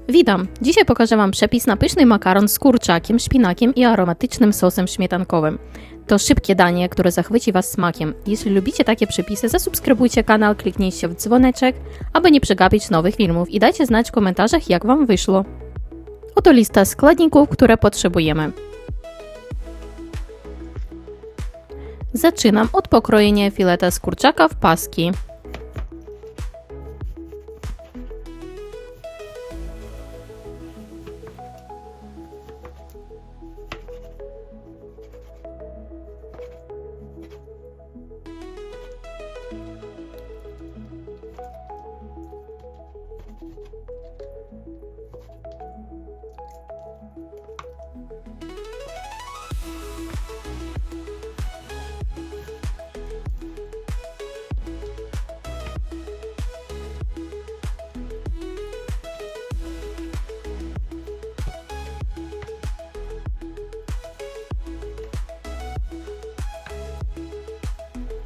Witam! Dzisiaj pokażę Wam przepis na pyszny makaron z kurczakiem, szpinakiem i aromatycznym sosem śmietankowym. To szybkie danie, które zachwyci Was smakiem. Jeśli lubicie takie przepisy, zasubskrybujcie kanał, kliknijcie w dzwoneczek, aby nie przegapić nowych filmów i dajcie znać w komentarzach, jak Wam wyszło. Oto lista składników, które potrzebujemy. Zaczynam od pokrojenia fileta z kurczaka w paski.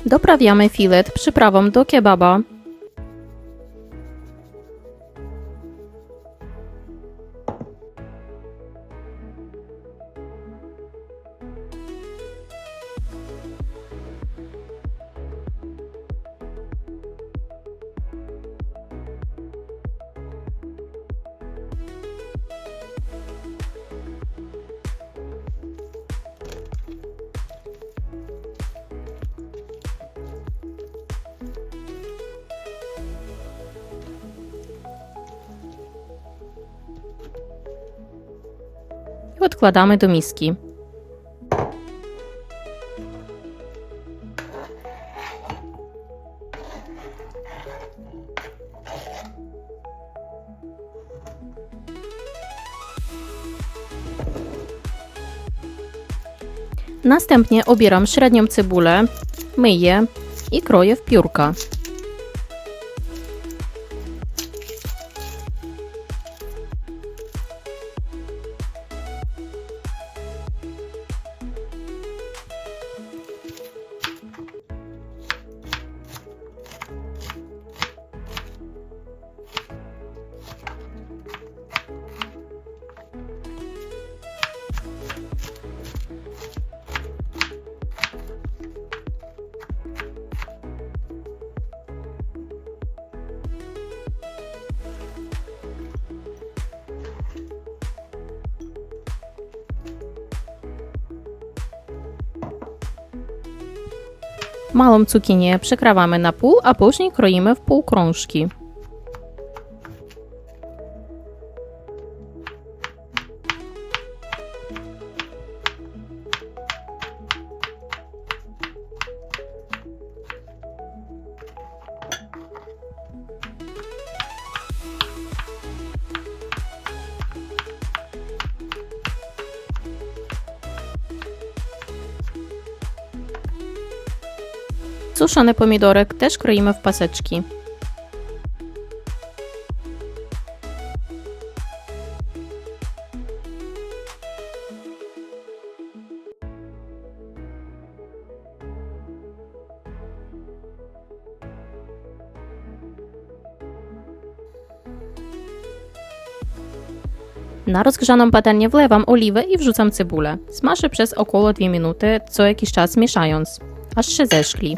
Doprawiamy filet przyprawą do kebaba. I odkładamy do miski. Następnie obieram średnią cebulę, myję i kroję w piórka. Małą cukinię przekrawamy na pół, a później kroimy w półkrążki. Suszony pomidorek też kroimy w paseczki. Na rozgrzaną patelnię wlewam oliwę i wrzucam cebulę. Smażę przez około 2 minuty, co jakiś czas mieszając, aż się zeszkli.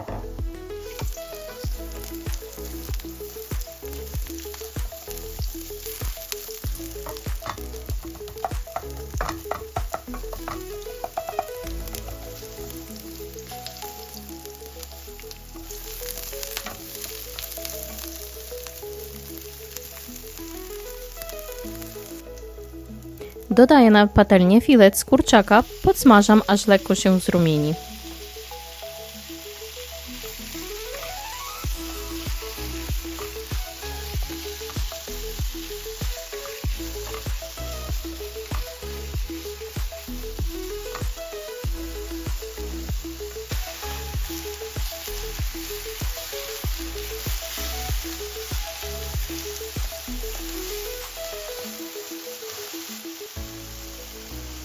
Dodaję na patelnię filet z kurczaka, podsmażam, aż lekko się zrumieni.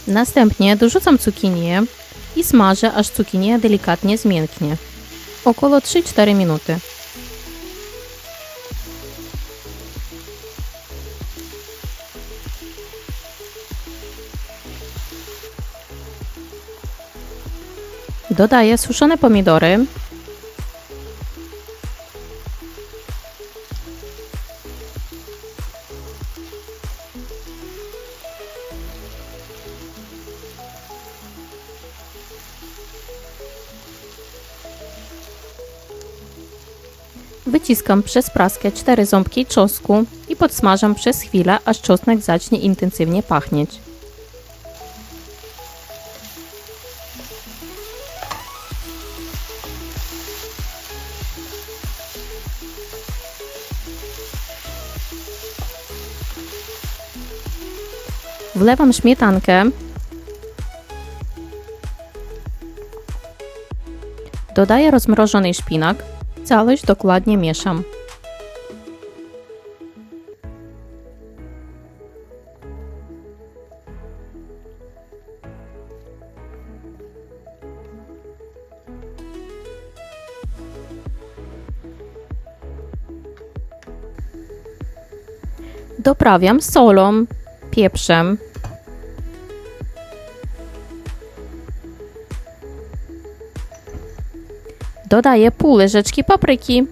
Następnie dorzucam cukinię i smażę, aż cukinia delikatnie zmięknie. Około 3-4 minuty. Dodaję suszone pomidory, wyciskam przez praskę 4 ząbki czosnku i podsmażam przez chwilę, aż czosnek zacznie intensywnie pachnieć. Wlewam śmietankę, dodaję rozmrożony szpinak, całość dokładnie mieszam. Doprawiam solą, pieprzem, dodaję pół łyżeczki papryki,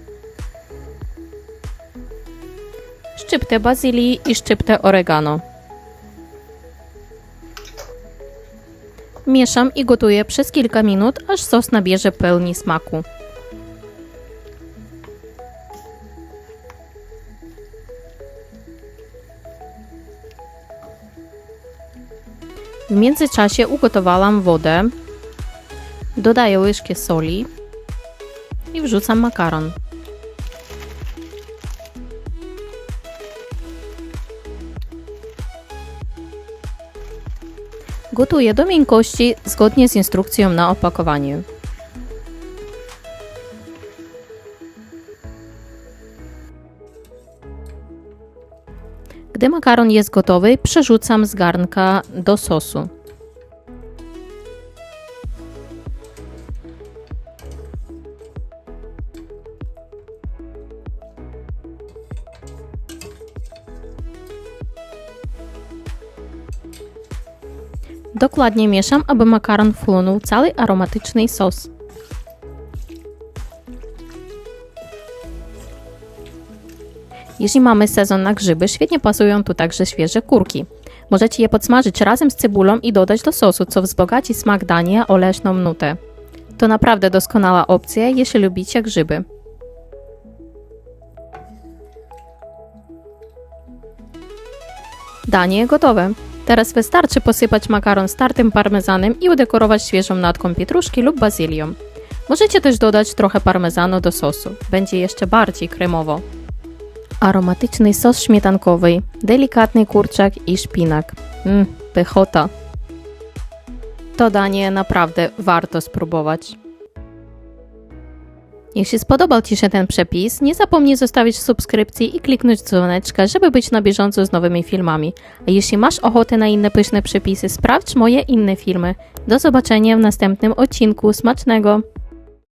szczyptę bazylii i szczyptę oregano. Mieszam i gotuję przez kilka minut, aż sos nabierze pełni smaku. W międzyczasie ugotowałam wodę, dodaję łyżkę soli i wrzucam makaron. Gotuję do miękkości zgodnie z instrukcją na opakowaniu. Gdy makaron jest gotowy, przerzucam z garnka do sosu. Dokładnie mieszam, aby makaron wchłonął cały aromatyczny sos. Jeśli mamy sezon na grzyby, świetnie pasują tu także świeże kurki. Możecie je podsmażyć razem z cebulą i dodać do sosu, co wzbogaci smak dania o leśną nutę. To naprawdę doskonała opcja, jeśli lubicie grzyby. Danie gotowe. Teraz wystarczy posypać makaron startym parmezanem i udekorować świeżą natką pietruszki lub bazylią. Możecie też dodać trochę parmezanu do sosu. Będzie jeszcze bardziej kremowo. Aromatyczny sos śmietankowy, delikatny kurczak i szpinak. Pychota. To danie naprawdę warto spróbować. Jeśli spodobał Ci się ten przepis, nie zapomnij zostawić subskrypcji i kliknąć dzwoneczka, żeby być na bieżąco z nowymi filmami. A jeśli masz ochotę na inne pyszne przepisy, sprawdź moje inne filmy. Do zobaczenia w następnym odcinku. Smacznego!